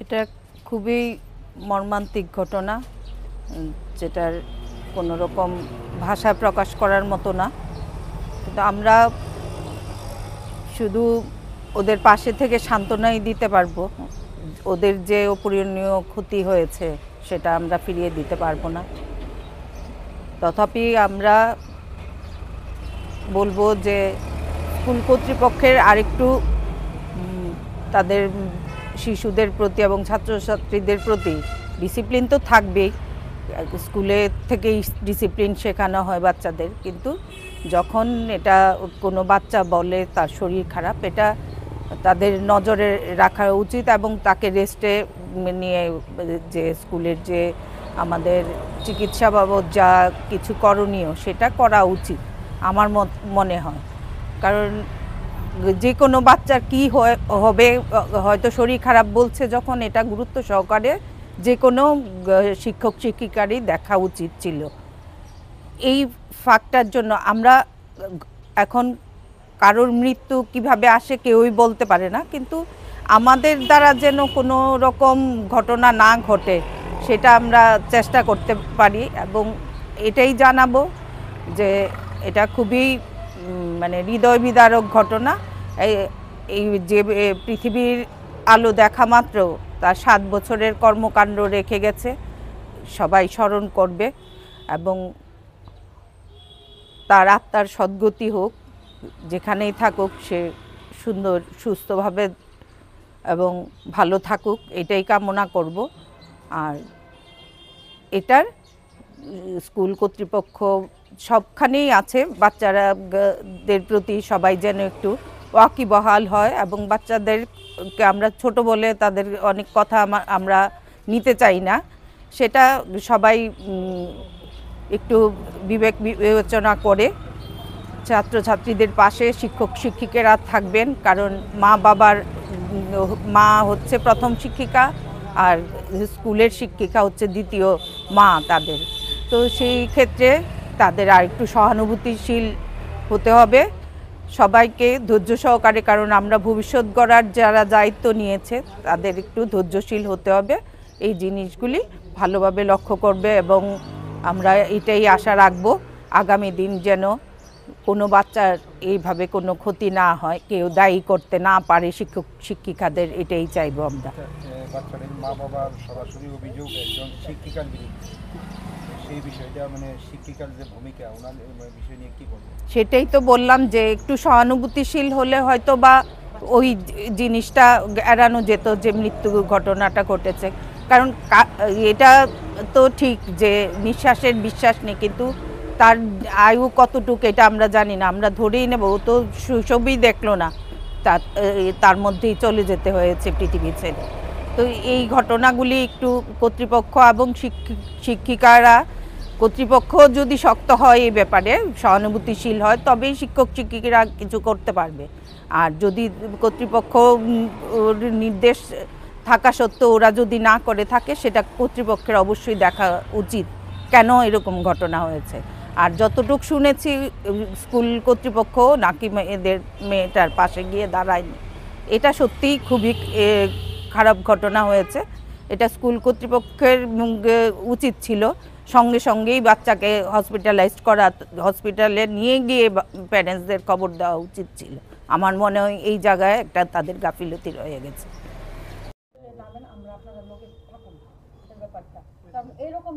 এটা খুবই মর্মান্তিক ঘটনা, যেটার কোনো রকম ভাষা প্রকাশ করার মতো না। কিন্তু আমরা শুধু ওদের পাশে থেকে সান্ত্বনাই দিতে পারবো। ওদের যে অপূরণীয় ক্ষতি হয়েছে সেটা আমরা ফিরিয়ে দিতে পারবো না। তথাপি আমরা বলবো যে স্কুল কর্তৃপক্ষের আরেকটু তাদের শিশুদের প্রতি এবং ছাত্রছাত্রীদের প্রতি ডিসিপ্লিন তো থাকবেই, স্কুলে থেকেই ডিসিপ্লিন শেখানো হয় বাচ্চাদের, কিন্তু যখন এটা কোনো বাচ্চা বলে তার শরীর খারাপ, এটা তাদের নজরে রাখা উচিত এবং তাকে রেস্টে নিয়ে যে স্কুলের যে আমাদের চিকিৎসা বাবদ যা কিছু করণীয় সেটা করা উচিত আমার মনে হয়। কারণ যে কোনো বাচ্চার কী হবে, হয়তো শরীর খারাপ বলছে যখন, এটা গুরুত্ব সহকারে যে কোনো শিক্ষক শিক্ষিকারই দেখা উচিত ছিল। এই ফাঁকটার জন্য আমরা এখন কারোর মৃত্যু কিভাবে আসে কেউই বলতে পারে না, কিন্তু আমাদের দ্বারা যেন কোনো রকম ঘটনা না ঘটে সেটা আমরা চেষ্টা করতে পারি। এবং এটাই জানাবো যে এটা খুবই মানে হৃদয় বিদারক ঘটনা। এই যে পৃথিবীর আলো দেখা মাত্র তার 7 বছরের কর্মকাণ্ড রেখে গেছে, সবাই স্মরণ করবে এবং তার আত্মার সদ্গতি হোক, যেখানেই থাকুক সে সুন্দর সুস্থভাবে এবং ভালো থাকুক, এটাই কামনা করব। আর এটার স্কুল কর্তৃপক্ষ সবখানেই আছে, বাচ্চাদের প্রতি সবাই যেন একটু ওয়াকিবহাল হয় এবং বাচ্চাদেরকে আমরা ছোট বলে তাদের অনেক কথা আমরা নিতে চাই না, সেটা সবাই একটু বিবেক বিবেচনা করে ছাত্রছাত্রীদের পাশে শিক্ষক শিক্ষিকারা থাকবেন। কারণ মা হচ্ছে প্রথম শিক্ষিকা আর স্কুলের শিক্ষিকা হচ্ছে দ্বিতীয় মা তাদের। তো সেই ক্ষেত্রে তাদের আর একটু সহানুভূতিশীল হতে হবে সবাইকে, ধৈর্য সহকারে, কারণ আমরা ভবিষ্যৎ গড়ার যারা দায়িত্ব নিয়েছে তাদের একটু ধৈর্যশীল হতে হবে। এই জিনিসগুলি ভালোভাবে লক্ষ্য করবে এবং আমরা এটাই আশা রাখবো আগামী দিন যেন কোনো বাচ্চার এইভাবে কোনো ক্ষতি না হয়, কেউ দায়ী করতে না পারে শিক্ষক শিক্ষিকাদের, এটাই চাইবো আমরা। বাচ্চাদের মা বাবার সরাসরি অভিযোগ একজন শিক্ষিকার বিরুদ্ধে, সেই বিষয়টা মানে শিক্ষিকার যে ভূমিকা ওনার বিষয় নিয়ে কী বলবেন? সেটাই তো বললাম যে একটু সহানুভূতিশীল হলে হয়তো বা ওই জিনিসটা এড়ানো যেত যে মৃত্যু ঘটনাটা ঘটেছে। কারণ এটা তো ঠিক যে নিঃশ্বাসের বিশ্বাস নেই, কিন্তু তার আয়ু কতটুকু এটা আমরা জানি না, আমরা ধরেই নেব ও তো শৈশবই দেখলো না, তার মধ্যেই চলে যেতে হয়েছে পৃথিবী ছেড়ে। তো এই ঘটনাগুলি একটু কর্তৃপক্ষ এবং শিক্ষিকারা, কর্তৃপক্ষ যদি শক্ত হয় এই ব্যাপারে, সহানুভূতিশীল হয়, তবেই শিক্ষক শিক্ষিকারা কিছু করতে পারবে। আর যদি কর্তৃপক্ষ নির্দেশ থাকা সত্ত্বেও ওরা যদি না করে থাকে, সেটা কর্তৃপক্ষের অবশ্যই দেখা উচিত কেন এরকম ঘটনা হয়েছে। আর যতটুকু শুনেছি স্কুল কর্তৃপক্ষ নাকি মেয়েটার পাশে গিয়ে দাঁড়ায়নি, এটা সত্যিই খুবই খারাপ ঘটনা হয়েছে। এটা স্কুল কর্তৃপক্ষের উচিত ছিল সঙ্গে সঙ্গেই বাচ্চাকে হসপিটালাইজড করা, হসপিটালে নিয়ে গিয়ে প্যারেন্টসদের খবর দেওয়া উচিত ছিল। আমার মনে হয় এই জায়গায় একটা তাদের গাফিলতি রয়ে গেছে। আমরা আপনারা লোকে থাকুন ব্যাপারটা, কারণ এরকম